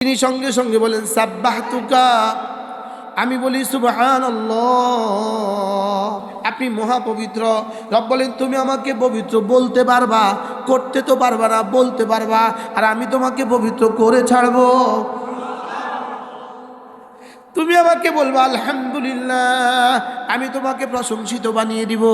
তিনি সঙ্গে সঙ্গে বলেন সাব্বাহতুকা, আমি বলি সুবহানাল্লাহ, আপনি মহাপবিত্র। রব বলেন তুমি আমাকে পবিত্র বলতে পারবা, করতে তো পারবা না, বলতে পারবা, আর আমি তোমাকে পবিত্র করে ছাড়বো। তুমি আমাকে বলবা আলহামদুলিল্লাহ, আমি তোমাকে প্রশংসিত বানিয়ে দিব।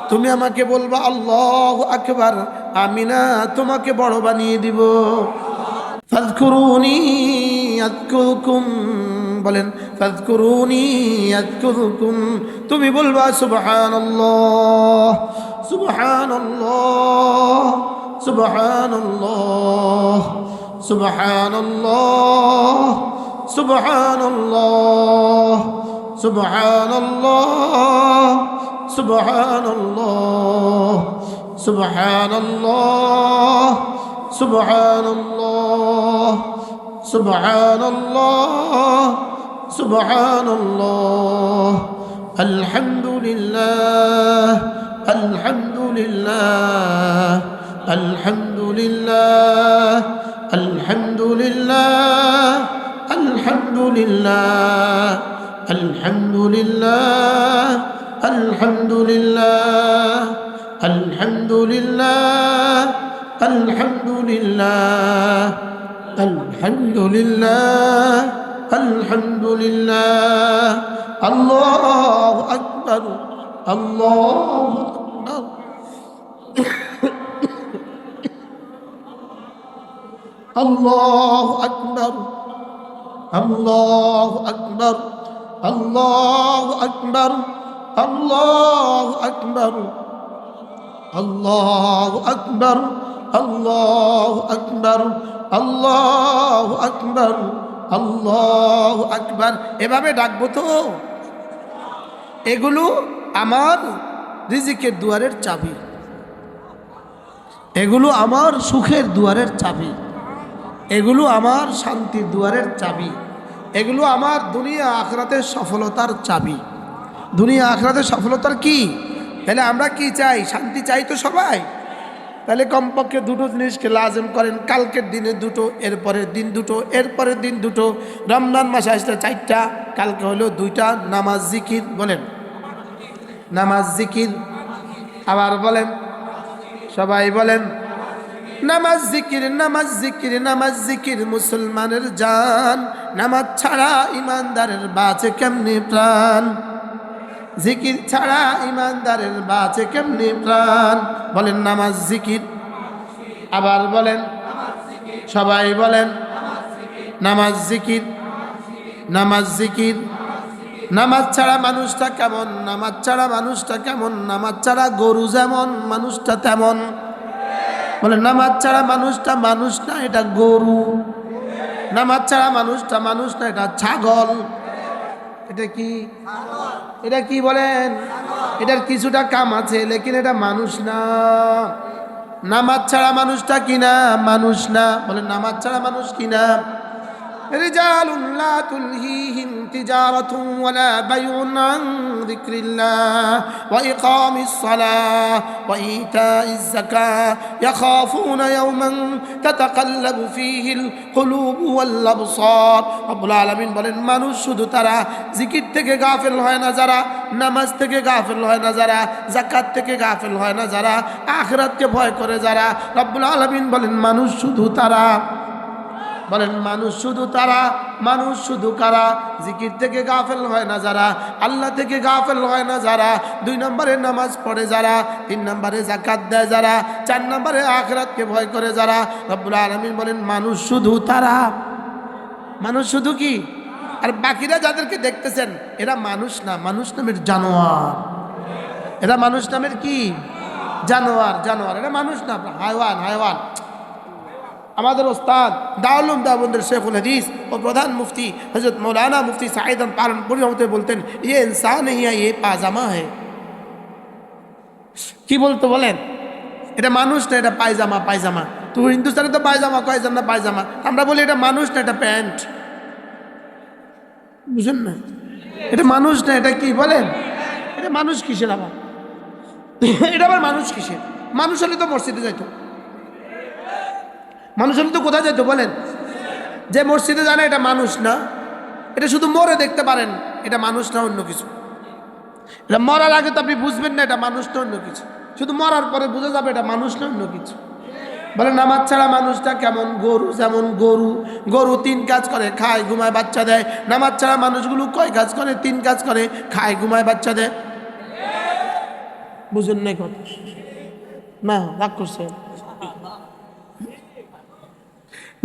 তুমি আমাকে বলবা আল্লাহু আকবার, আমি না তোমাকে বড় বানিয়ে দিব। ফাযকুরুনি আযকুরকুম, বলেন ফাযকুরুনি আযকুরকুম। তুমি বলবা সুবহানাল্লাহ সুবহানাল্লাহ সুবহানাল্লাহ সুবহানাল্লাহ সুবহানাল্লাহ সুবহানাল্লাহ সুবহানাল্লাহ সুবহানাল্লাহ সুবহানাল্লাহ সুবহানাল্লাহ সুবহানাল্লাহ আলহামদুলিল্লাহ আলহামদুলিল্লাহ আলহামদুলিল্লাহ আলহামদুলিল্লাহ আলহামদুলিল্লাহ আলহামদুলিল্লাহ আলহামদুলিল্লাহ আলহামদুলিল্লাহ আলহামদুলিল্লাহ আলহামদুলিল্লাহ আলহামদুলিল্লাহ আল্লাহু আকবার আল্লাহু আকবার আল্লাহু আকবার আল্লাহু আকবার আল্লাহু আকবার আল্লাহু আকবার আল্লাহু আকবার আল্লাহু আকবার আল্লাহু আকবার আল্লাহু আকবার। এভাবে ডাকবো তো। এগুলো আমার রিজিকের দুয়ারের চাবি, এগুলো আমার সুখের দুয়ারের চাবি, এগুলো আমার শান্তির দুয়ারের চাবি, এগুলো আমার দুনিয়া আখিরাতের সফলতার চাবি। দুনিয়া আখিরাতের সফলতার কি? তাহলে আমরা কি চাই? শান্তি চাই তো সবাই। তাহলে কমপক্ষে দুটো জিনিসকে লাজম করেন। কালকের দিনে দুটো, এরপরের দিন দুটো, এরপরের দিন দুটো। রমজান মাসে আসলে 4টা, কালকে হলো 2টা। নামাজ জিকির, বলেন নামাজ জিকির। আবার বলেন, সবাই বলেন নামাজ জিকির, নামাজ জিকির, নামাজ জিকির মুসলমানের জান। নামাজ ছাড়া ইমানদারের বাঁচে কেমনে প্রাণ? জিকির ছাড়া ইমানদারের বাঁচে কেমনে প্রাণ? বলেন নামাজ জিকির। আবার বলেন, সবাই বলেন নামাজ জিকির, নামাজ জিকির। নামাজ ছাড়া মানুষটা কেমন? নামাজ ছাড়া মানুষটা কেমন? নামাজ ছাড়া গরু যেমন, মানুষটা তেমন। বলে নামাজ ছাড়া মানুষটা মানুষ না, এটা গরু। নামাজ ছাড়া মানুষটা মানুষ না, এটা ছাগল। এটা কি? এটা কি বলেন? এটার কিছুটা কাম আছে, লেকিন এটা মানুষ না। নামাজ ছাড়া মানুষটা কিনা? মানুষ না। বলে নামাজ ছাড়া মানুষ কিনা? রিজালুন লা তুলহিহিম তিজারাতুন ওয়ালা বাইউন আন যিকরিল্লাহ ওয়া ইকামিস সালাহ ওয়া ইতাইজ যাকাহ ইয়াখাফুনা ইয়াওমান তাতাকাল্লাবু ফীহিল কুলুবু ওয়াল আবসার। রব্বুল আলামিন বলেন মানুষ শুধু তারা জিকির থেকে গাফিল হয় না যারা, নামাজ থেকে গাফিল হয় না যারা, যাকাত থেকে গাফিল হয় না যারা, আখিরাতকে ভয় করে যারা। রব্বুল আলামিন বলেন মানুষ শুধু তারা। বলেন মানুষ শুধু তারা। মানুষ শুধু কারা? জিকির থেকে গাফেল হয় না যারা, আল্লাহ থেকে গাফেল হয় না যারা, 2 নম্বরে নামাজ পড়ে যারা, 3 নম্বরে যাকাত দেয় যারা, 4 নম্বরে আখিরাতকে ভয় করে যারা। রব্বুল আলামিন বলেন মানুষ শুধু তারা। মানুষ শুধু কি? আর বাকিরা যাদেরকে দেখতেছেন এরা মানুষ না, মানুষ নামের জানোয়ার। এরা মানুষ নামের কি? জানোয়ার। জানোয়ার, এরা মানুষ না, হায়ওয়ান। হায়ওয়ান। আমাদের ওস্তাদ দারুল উলুম দেওবন্দের শেখুল হাদিস ও প্রধান মুফতি হযরত মৌলানা মুফতি সাঈদ আহমদ পালনপুরি রহমতুল্লাহ বলতেন ये इंसान नहीं है, ये पायजामा है। কি বলতো বলেন? এটা মানুষ না, এটা পায়জামা। পায়জামা তো হিন্দুস্তানে তো পায়জামা কয় না, পায়জামা। আমরা বলি এটা মানুষ না, এটা প্যান্ট। বুঝেন না? এটা মানুষ না, এটা কি বলেন? এটা মানুষ কিসের আবার? এটা আবার মানুষ কিসের? মানুষ হলে তো মসজিদে যাইতো। মানুষ হলে তো কোথায় যেত বলেন? যে মসজিদে জানে এটা মানুষ না, এটা শুধু মরে দেখতে পারেন, এটা মানুষ না অন্য কিছু। এটা মরার আগে তো আপনি বুঝবেন না এটা মানুষ না অন্য কিছু, শুধু মরার পরে বুঝে যাবে এটা মানুষ না অন্য কিছু। বলে নামাজ ছাড়া মানুষটা কেমন? গরু। যেমন গরু, গরু 3 কাজ করে, খায় ঘুমায় বাচ্চা দেয়। নামাজ ছাড়া মানুষগুলো কয় কাজ করে? 3 কাজ করে, খায় ঘুমায় বাচ্চা দেয়। বুঝুন নাই কথা? না, রাগ করছে।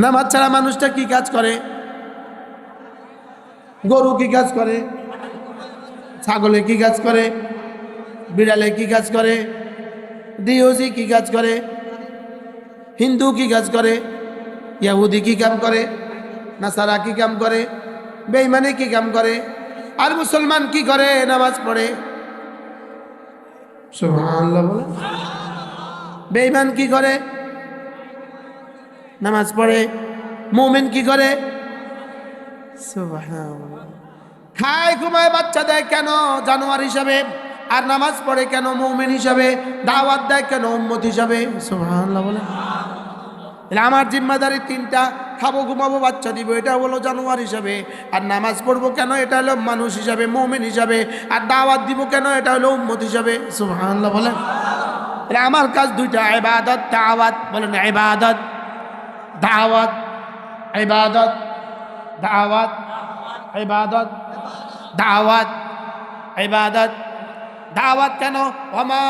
নামাজ ছাড়া মানুষটা কি কাজ করে? গরু কি কাজ করে? ছাগলে কি কাজ করে? বিড়ালে কি কাজ করে? দিওজি কি কাজ করে? হিন্দু কি কাজ করে? ইহুদি কি কাম করে? নাসারা কি কাম করে? বেঈমানি কি কাম করে? আর মুসলমান কি করে? নামাজ পড়ে। সুবহানাল্লাহ বলে। বেঈমান কি করে? নামাজ পড়ে। মুমিন কি করে? সুবহানাল্লাহ। খায় ঘুমায় বাচ্চা দেয় কেন? জানোয়ার হিসাবে। আর নামাজ পড়ে কেন? মুমিন হিসাবে। দাওয়াত দেয় কেন? উম্মত হিসাবে। সুবহানাল্লাহ বলে। আমার জিম্মাদারি 3টা, খাবো ঘুমাবো বাচ্চা দিব, এটা হলো জানোয়ার হিসাবে। আর নামাজ পড়বো কেন? এটা হলো মানুষ হিসাবে, মুমিন হিসাবে। আর দাওয়াত দিব কেন? এটা হলো উম্মত হিসাবে। সুবহানাল্লাহ বলেন। আমার কাজ 2টা, ইবাদত দাওয়াত। বলেন ইবাদত দাওয়াত। ইবাদত দাওয়াত। ইবাদত দাওয়াত। ইবাদত দাওয়াত কেন? ওয়ামা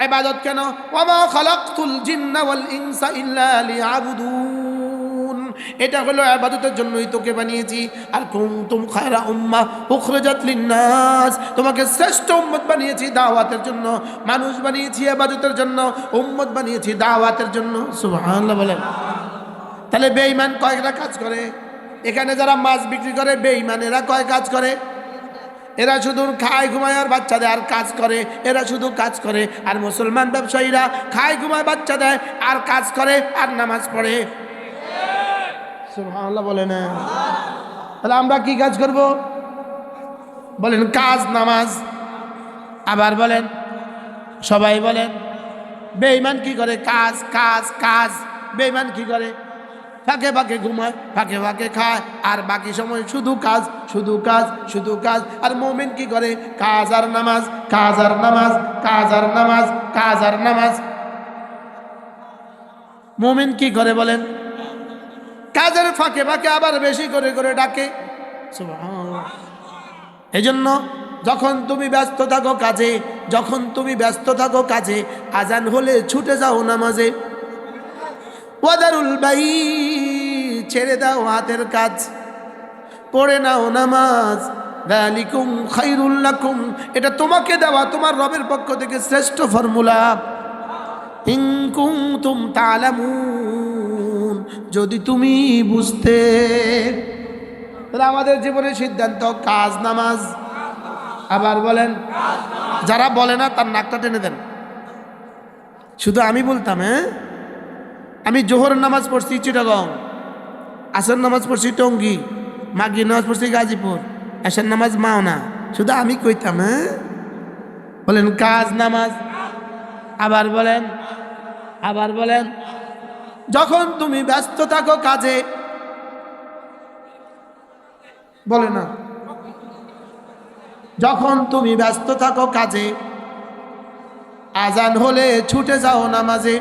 ইবাদত কেন? ওয়ামা খালাকতুল জিন্না ওয়াল ইনসা ইল্লা লিয়াবুদুন। এটা হলো ইবাদতের জন্যই তোকে বানিয়েছি। আর কুনতুম খায়রা উম্মাহ উখরিজাত লিন-নাস, তোমাকে শ্রেষ্ঠ উম্মত বানিয়েছি দাওয়াতের জন্য। মানুষ বানিয়েছি ইবাদতের জন্য, উম্মত বানিয়েছি দাওয়াতের জন্য। সুবহানাল্লাহ বলেন। তাহলে বেঈমান কয়টা কাজ করে? এখানে যারা মাছ বিক্রি করে বেঈমানেরা কয় কাজ করে? এরা শুধু খায় ঘুমায় আর বাচ্চা দেয় আর কাজ করে, এরা শুধু কাজ করে। আর মুসলমান ব্যবসায়ীরা খায় ঘুমায় বাচ্চা দেয় আর কাজ করে আর নামাজ পড়ে। সুবহানাল্লাহ বলে না? তাহলে আমরা কি কাজ করব? বলেন কাজ, নামাজ। আবার বলেন, সবাই বলেন। বেঈমান কি করে? কাজ কাজ কাজ। বেঈমান কি করে? ফাঁকে ফাঁকে ঘুমায়, ফাঁকে ফাঁকে খায়, আর বাকি সময় শুধু কাজ, শুধু কাজ, শুধু কাজ। আর মুমিন কি করে? কাজ আর নামাজ, কাজ আর নামাজ, কাজ আর নামাজ, কাজ আর নামাজ। মুমিন কি করে বলেন? কাজের ফাঁকে ফাঁকে আবার বেশি করে করে ডাকে। সুবহানাল্লাহ। এজন্য যখন তুমি ব্যস্ত থাকো কাজে, যখন তুমি ব্যস্ত থাকো কাজে, আজান হলে ছুটে যাও নামাজে। ওয়াদারুল বাই, ছেড়ে দাও হাতের কাজ, পড়ে নাও নামাজ। যালিকুম খায়রুল লাকুম, এটা তোমাকে দেওয়া তোমার রবের পক্ষ থেকে শ্রেষ্ঠ ফর্মুলা। ইন কুনতুম তা'লামুন, যদি তুমি বুঝতে। তাহলে আমাদের জীবনের সিদ্ধান্ত কাজ নামাজ। আবার বলেন। যারা বলে না তার নাকটা টেনে দেন। শুধু আমি বলতাম, হ্যাঁ, আমি জোহরের নামাজ পড়ছি চিটাগং, আসর নামাজ পড়ছি টঙ্গী, মাগরিব নামাজ পড়ছি গাজীপুর, এশার নামাজ মাওনা। শুধু আমি কইতাম, হ্যাঁ। বলেন কাজ নামাজ। আবার বলেন, আবার বলেন। যখন তুমি ব্যস্ত থাকো কাজে, বলে না, যখন তুমি ব্যস্ত থাকো কাজে, আজান হলে ছুটে যাও নামাজে।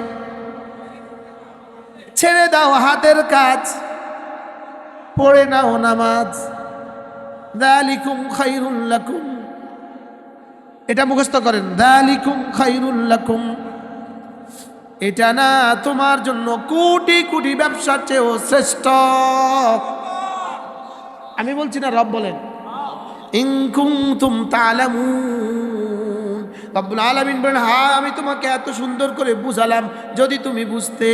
ছেড়ে দাও হাতের কাজ, পড়ে নাও নামাজ। যালিকুম খায়রুল লাকুম, এটা মুখস্থ করেন। যালিকুম খায়রুল লাকুম, এটা না তোমার জন্য কোটি কোটি ব্যবসার চেয়েও শ্রেষ্ঠ। আমি বলছি না, রব বলেন। ইন কুনতুম তা'লামুন, রব্বুল আলামিন বলেন, হ্যাঁ আমি তোমাকে এত সুন্দর করে বুঝালাম যদি তুমি বুঝতে।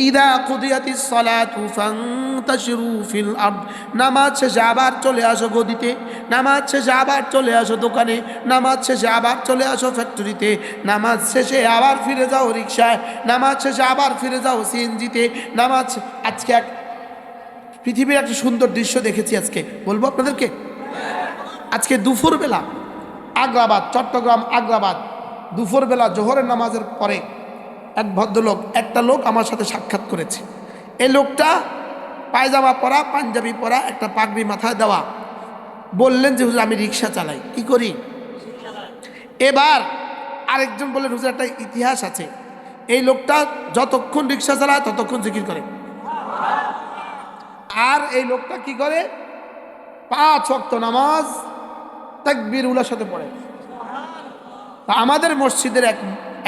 ইদা কুদিয়াতিস সালাতু ফান্তাশিরু ফিল আরদ, নামাজ শেষে আবার চলে আসো গদিতে, নামাজ শেষে আবার চলে আসো দোকানে, নামাজ শেষে আবার চলে আসো ফ্যাক্টরিতে, নামাজ শেষে আবার ফিরে যাও রিকশায়, নামাজ শেষে আবার ফিরে যাও সিএনজিতে। নামাজ, আজকে এক পৃথিবীর একটা সুন্দর দৃশ্য দেখেছি, আজকে বলবো আপনাদেরকে। আজকে দুপুরবেলা আগ্রাবাদ, চট্টগ্রাম আগ্রাবাদ, দুপুরবেলা জোহরের নামাজের পরে এক ভদ্রলোক, একটা লোক আমার সাথে সাক্ষাৎ করেছে। এই লোকটা পায়জামা পরা, পাঞ্জাবি পরা, একটা পাগড়ি মাথায় দেওয়া, বললেন যে হুজুর আমি রিক্সা চালাই, কি করি? এবার আরেকজন বললেন হুজুর একটা ইতিহাস আছে, এই লোকটা যতক্ষণ রিক্সা চালায় ততক্ষণ জিকির করে, আর এই লোকটা কি করে? 5 ওয়াক্ত নামাজ তাকবীর উলার সাথে পড়ে। তা আমাদের মসজিদের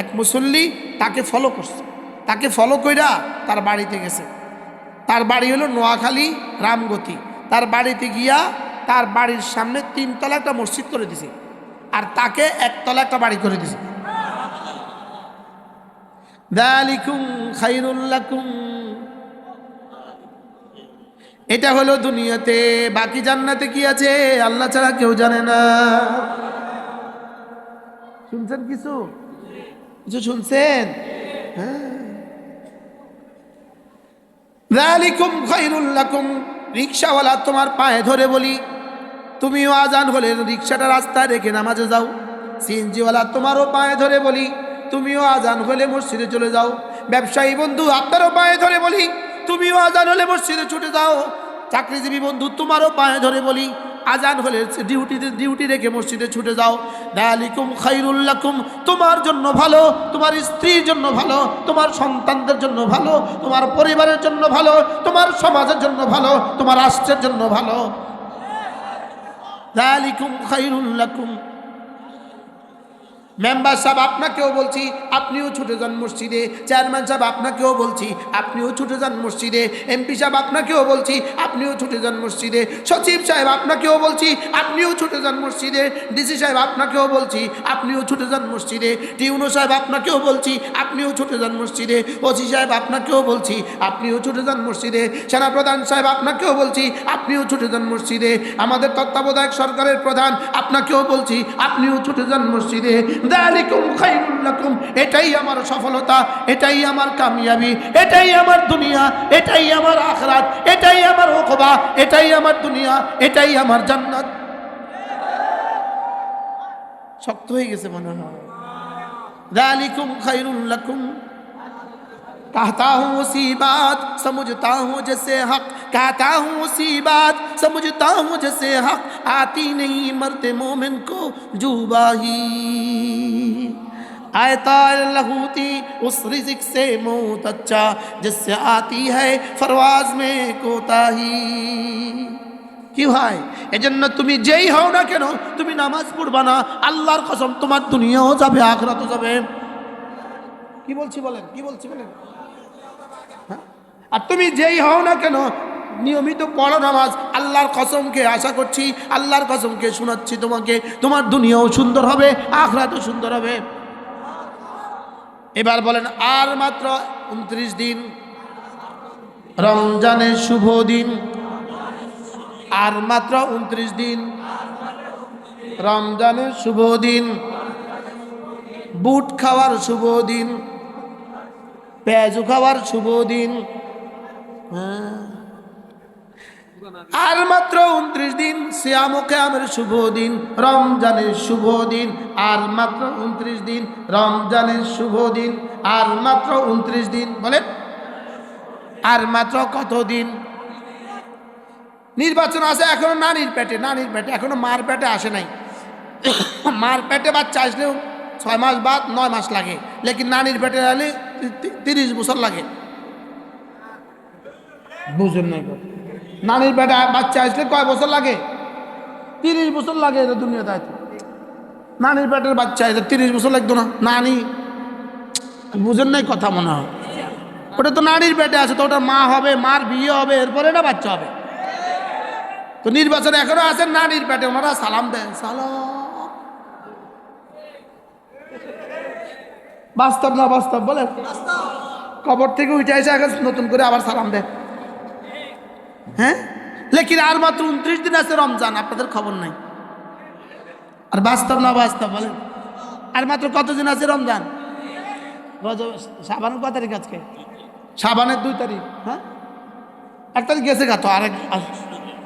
এক মুসল্লি তাকে ফলো করছে, তাকে ফলো কইরা তার বাড়িতে গেছে। তার বাড়ি হলো নোয়াখালী রামগতি। তার বাড়িতে গিয়া তার বাড়ির সামনে 3 তলা একটা মসজিদ করে দিছে, আর তাকে 1 তলা একটা বাড়ি করে দিছে। যালিকুম খায়রুল লাকুম, এটা হলো দুনিয়াতে। বাকি জান্নাতে কি আছে আল্লাহ ছাড়া কেউ জানে না। শুনছেন কিছু কিছু শুনছেন? হ্যাঁ, যালিকুম খায়রুল লাকুম। রিকশাওয়ালা তোমার পায়ে ধরে বলি, তুমিও আজান হলে রিকশাটা রাস্তায় রেখে নামাজে যাও। সিএনজিওয়ালা তোমারও পায়ে ধরে বলি, তুমিও আজান হলে মসজিদে চলে যাও। ব্যবসায়ী বন্ধু আপনারও পায়ে ধরে বলি, তুমিও আজান হলে মসজিদে ছুটে যাও। চাকরিজীবী বন্ধু তোমারও পায়ে ধরে বলি, আজান হলে ডিউটি রেখে মসজিদে ছুটে যাও। যালিকুম খায়রুল লাকুম, তোমার জন্য ভালো, তোমার স্ত্রীর জন্য ভালো, তোমার সন্তানদের জন্য ভালো, তোমার পরিবারের জন্য ভালো, তোমার সমাজের জন্য ভালো, তোমার রাষ্ট্রের জন্য ভালো। যালিকুম খায়রুল লাকুম। মেম্বার সাহেব আপনাকেও বলছি, আপনিও ছুটে যান মসজিদে। চেয়ারম্যান সাহেব আপনাকেও বলছি, আপনিও ছুটে যান মসজিদে। এমপি সাহেব আপনাকেও বলছি, আপনিও ছুটে যান মসজিদে। সচিব সাহেব আপনাকেও বলছি, আপনিও ছুটে যান মসজিদে। ডিসি সাহেব আপনাকেও বলছি, আপনিও ছুটে যান মসজিদে। টিউনো সাহেব আপনাকেও বলছি, আপনিও ছুটে যান মসজিদে। ওসি সাহেব আপনাকেও বলছি, আপনিও ছুটে যান মসজিদে। সেনাপ্রধান সাহেব আপনাকেও বলছি, আপনিও ছুটে যান মসজিদে। আমাদের তত্ত্বাবধায়ক সরকারের প্রধান আপনাকেও বলছি, আপনিও ছুটে যান মসজিদে। যালিকুম খায়রুল লাকুম, এটাই আমার সফলতা, এটাই আমার কামিয়াবি, এটাই আমার দুনিয়া, এটাই আমার আখিরাত, এটাই আমার উকবা, এটাই আমার দুনিয়া, এটাই আমার জান্নাত। শক্ত হয়ে গেছে মনে হয়। যালিকুম খায়রুল লাকুম, कहता हूँ उसी बात समझता हूँ जैसे हक, कहता हूँ उसी बात समझता हूँ जैसे हक, आती नहीं मरते मोमिन को जुबाही, आयता लहूती उस रिज़्क़ से मौत अच्छा, जिससे आती है फरवाज में कोताही। কি হয়? এজন্য তুমি যেই হও না কেন, তুমি নামাজ পড়বা না, আল্লাহর কসম তোমার দুনিয়াও যাবে আখিরাতও যাবে। কি বলছি বলেন, কি বলছি বলেন? আর তুমি যেই হও না কেন, নিয়মিত পড়ো নামাজ, আল্লাহর কসমকে আশা করছি, আল্লাহর কসমকে শোনাচ্ছি তোমাকে, তোমার দুনিয়াও সুন্দর হবে, আখিরাতও সুন্দর হবে। এবার বলেন, আর মাত্র 29 দিন রমজানের শুভ দিন, আর মাত্র 29 দিন রমজানের শুভ দিন, বুট খাওয়ার শুভ দিন, পেঁয়াজু খাওয়ার শুভ দিন। আর মাত্র 29 দিন সিয়াম ও কিয়ামের শুভ দিন, রমজানের শুভ দিন। আর মাত্র 29 দিন রমজানের শুভ দিন, আর মাত্র 29 দিন। বলেন আর মাত্র কত দিন? নির্বাচন আছে এখনো নানির পেটে, নানির পেটে এখনো মার পেটে আসে নাই। মার পেটে বাচ্চা আসলেও 6 মাস বাদ 9 মাস লাগে, লেকিন নানির পেটে আলে 30 বছর লাগে। বুঝেন নাই? নানির পেটে বাচ্চা আসলে কয় বছর লাগে? 30 বছর লাগে। এটা দুনিয়াতে আছে, নানির পেটের বাচ্চা আসলে 30 বছর লাগতো না? নানি বুঝেন নাই কথা মনে হয়? ওটা তো নানির পেটে আছে, তো ওটা মা হবে, মার বিয়ে হবে, এরপরে এটা বাচ্চা হবে। তো নির্বাচন এখনো আছে নানির পেটে, ওনারা সালাম দেন, সালাম। বাস্তব না বাস্তব বলেন? কবর থেকে উঠে এসে নতুন করে আবার সালাম দেয়। হ্যাঁ, লেকিন আর মাত্র 29 দিন আছে রমজান, আপনাদের খবর নাই। আর বাস্তব না বাস্তব বলেন? আর মাত্র কতদিন আছে রমজান? শাবানের কত তারিখ আজকে? শাবানের 2 তারিখ। হ্যাঁ, 1 তারিখ গেছে গা, তো আরেক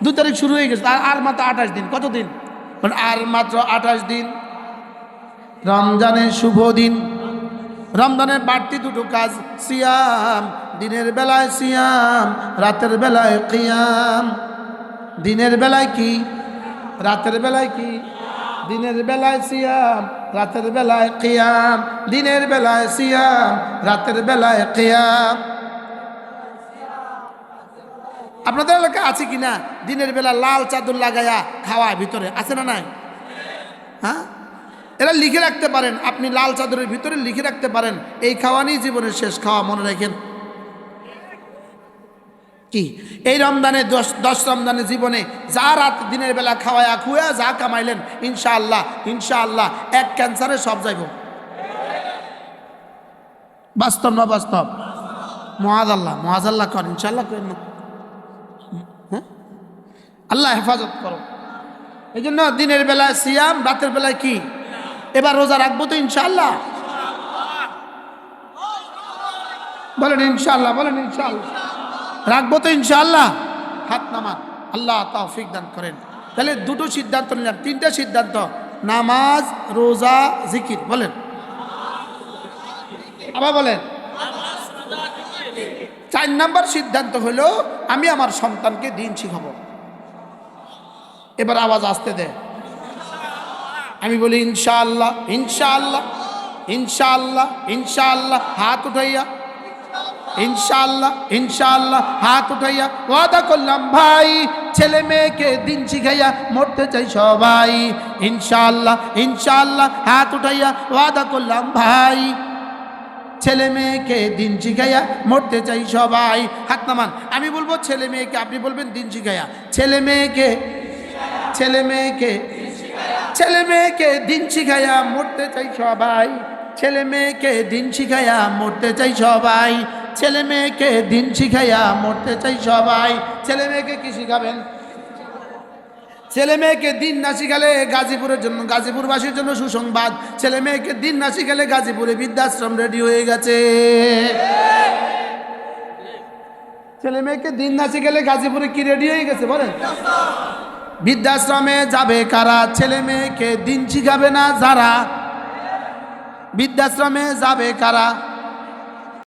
2 তারিখ শুরু হয়ে গেছে। আর মাত্র 28 দিন। কতদিন? আর মাত্র 28 দিন রমজানের শুভ দিন। রমজানের বাড়তি 2টো কাজ, সিয়াম দিনের বেলায় সিয়াম, রাতের বেলায় কিয়াম। দিনের বেলায় কি, রাতের বেলায় কি? দিনের বেলায় সিয়াম, রাতের বেলায় কিয়াম। দিনের বেলায় সিয়াম, রাতের বেলায় কিয়াম। আপনাদের এলাকায় আছে কিনা দিনের বেলা লাল চাদর লাগায়া খাওয়ায় ভিতরে, আছে না নাই? হ্যাঁ, এরা লিখে রাখতে পারেন, আপনি লাল চাদরের ভিতরে লিখে রাখতে পারেন এই খাওয়া নিয়ে জীবনের শেষ খাওয়া, মনে রাখেন। কি এই রমজানে 10 রমজানের জীবনে যা রাত দিনের বেলা খাওয়ায়া খুয়া যা কামাইলেন, ইনশাআল্লাহ ইনশাআল্লাহ এক ক্যান্সারে সব যাইব। বাস্তব না বাস্তব? মহাজাল্লাহ কর, ইনশাআল্লাহ করেন না। হ্যাঁ, আল্লাহ হেফাজত করো। এই জন্য দিনের বেলায় সিয়াম, রাতের বেলায় কি? এবার রোজা রাখবো তো ইনশাআল্লাহ? বলেন ইনশাআল্লাহ, বলেন ইনশাআল্লাহ। রাখবো তো ইনশাআল্লাহ? হাত নামান, আল্লাহ তৌফিক দান করেন। তাহলে দুটো সিদ্ধান্ত নিলাম, 3টা সিদ্ধান্ত, নামাজ, রোজা, জিকির। বলেন, আবার বলেন। 4 নম্বর সিদ্ধান্ত হলো আমি আমার সন্তানকে দিন শিখাবো। এবার আওয়াজ আসতে দে, আমি বলি ইনশাআল্লাহ ইনশাআল্লাহ ইনশাআল্লাহ ইনশাআল্লাহ। হাত উঠাইয়া ইনশাআল্লাহ ইনশাআল্লাহ, হাত উঠাইয়া ওয়াদা করলাম ভাই ছেলে মেয়েকে দিন শিখাইয়া মরতে চাই সবাই। ইনশাআল্লাহ ইনশাআল্লাহ, হাত উঠাইয়া ওয়াদা করলাম ভাই ছেলে মেয়েকে দিন শিখাইয়া মরতে চাই সবাই। হাত নামান, আমি বলবো ছেলে মেয়েকে, আপনি বলবেন দিন শিখাইয়া। ছেলে মেয়েকে, ছেলে মেয়েকে, ছেলে মেয়েকে দিন শিখাইয়া মরতে চাই সবাই। ছেলে মেয়েকে দিন শিখাইয়া মরতে চাই সবাই। ছেলে মেয়েকে দিন শিখাইয়া মরতে চাই সবাই। ছেলে মেয়েকে কি শিখাবেন? ছেলে মেয়েকে দিন না শিখালে গাজীপুরের জন্য, গাজীপুরবাসীর জন্য সুসংবাদ, ছেলে মেয়েকে দিন না শিখালে গাজীপুরে বৃদ্ধাশ্রম রেডি হয়ে গেছে। ছেলে মেয়েকে দিন না শিখালে গাজীপুরে কি রেডি হয়ে গেছে বলেন? বৃদ্ধাশ্রমে যাবে কারা? ছেলে মেয়েকে দিন শিখাবে না যারা। বৃদ্ধাশ্রমে যাবে কারা?